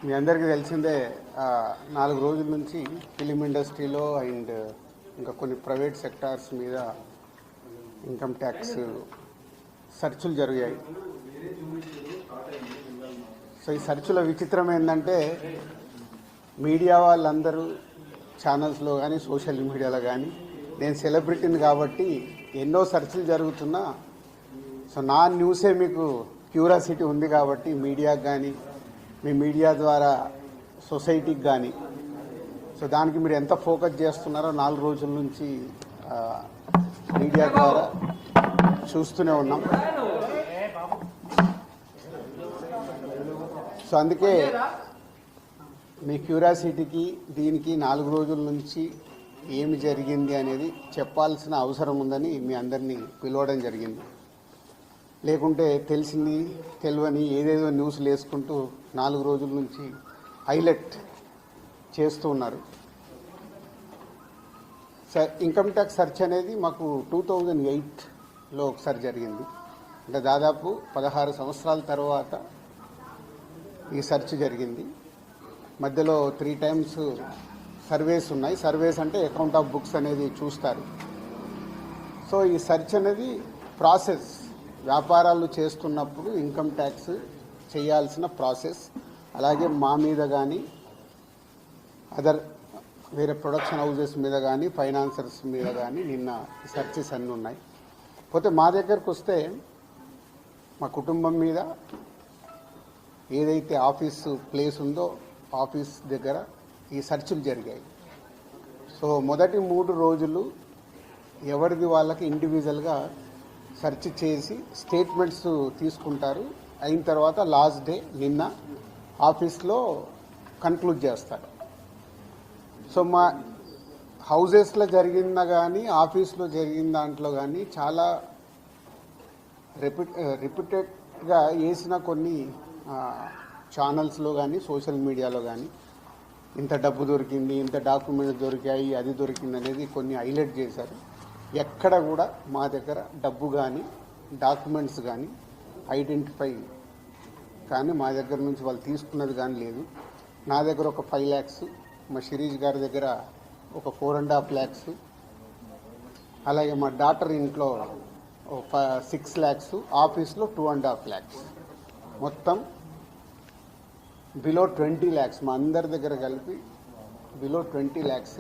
మీ అందరికీ తెలిసిందే 4 రోజుల నుంచి ఫిలిం ఇండస్ట్రీలో అండ్ ఇంకా కొన్ని ప్రైవేట్ సెక్టార్స్ మీద ఇన్కమ్ ట్యాక్స్ సర్చులు జరిగాయి. సో ఈ సర్చుల విచిత్రం ఏంటంటే మీడియా వాళ్ళందరూ ఛానల్స్లో కానీ సోషల్ మీడియాలో కానీ నేను సెలబ్రిటీని కాబట్టి ఎన్నో సర్చులు జరుగుతున్నా సో నా న్యూసే మీకు క్యూరియాసిటీ ఉంది కాబట్టి మీడియాకి కానీ మీ మీడియా ద్వారా సొసైటీకి కానీ సో దానికి మీరు ఎంత ఫోకస్ చేస్తున్నారో 4 రోజుల నుంచి మీడియా ద్వారా చూస్తూనే ఉన్నాం. సో అందుకే మీ క్యూరియాసిటీకి దీనికి 4 రోజుల నుంచి ఏమి జరిగింది అనేది చెప్పాల్సిన అవసరం ఉందని మీ అందరినీ పిలవడం జరిగింది. లేకుంటే తెలిసింది తెలియని ఏదేదో న్యూస్లు వేసుకుంటూ 4 రోజుల నుంచి హైలైట్ చేస్తూ ఉన్నారు. ఇన్కమ్ ట్యాక్స్ సర్చ్ అనేది మాకు 2008లో ఒకసారి జరిగింది. అంటే దాదాపు 16 సంవత్సరాల తర్వాత ఈ సెర్చ్ జరిగింది. మధ్యలో 3 టైమ్స్ సర్వేస్ ఉన్నాయి. సర్వేస్ అంటే అకౌంట్ ఆఫ్ బుక్స్ అనేది చూస్తారు. సో ఈ సెర్చ్ అనేది ప్రాసెస్, వ్యాపారాలు చేస్తున్నప్పుడు ఇన్కమ్ ట్యాక్స్ చేయాల్సిన ప్రాసెస్. అలాగే మా మీద కానీ అదర్ వేరే ప్రొడక్షన్ హౌజెస్ మీద కానీ ఫైనాన్సర్స్ మీద కానీ నిన్న సెర్చెస్ అన్నీ ఉన్నాయి. పోతే మా దగ్గరకు వస్తే మా కుటుంబం మీద ఏదైతే ఆఫీసు ప్లేస్ ఉందో ఆఫీస్ దగ్గర ఈ సెర్చులు జరిగాయి. సో మొదటి 3 రోజులు ఎవరిది వాళ్ళకి ఇండివిజువల్గా సెర్చ్ చేసి స్టేట్మెంట్స్ తీసుకుంటారు. అయిన తర్వాత లాస్ట్ డే నిన్న ఆఫీస్లో కన్క్లూడ్ చేస్తారు. సో మా హౌజెస్లో జరిగిందా కానీ ఆఫీస్లో జరిగిన దాంట్లో కానీ చాలా రిపీటెడ్గా వేసిన కొన్ని ఛానల్స్లో కానీ సోషల్ మీడియాలో కానీ ఇంత డబ్బు దొరికింది, ఇంత డాక్యుమెంట్స్ దొరికాయి, అది దొరికింది అనేది కొన్ని హైలైట్ చేశారు. ఎక్కడ కూడా మా దగ్గర డబ్బు కానీ డాక్యుమెంట్స్ కానీ ఐడెంటిఫై కానీ మా దగ్గర నుంచి వాళ్ళు తీసుకున్నది కానీ లేదు. నా దగ్గర ఒక 5 lakhs, మా శిరీష్ గారి దగ్గర ఒక 4.5 lakhs, అలాగే మా డాటర్ ఇంట్లో 6 lakhs, ఆఫీస్లో 2.5 lakhs, మొత్తం బిలో 20 lakhs మా అందరి దగ్గర కలిపి బిలో 20 lakhs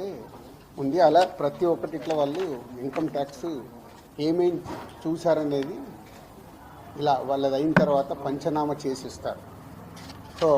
ఉంది. అలా ప్రతి ఒక్కటి ఇట్లా వాళ్ళు ఇన్కమ్ ట్యాక్స్ ఏమేమి చూశారనేది ఇలా వాళ్ళది అయిన తర్వాత పంచనామా చేసిస్తారు. సో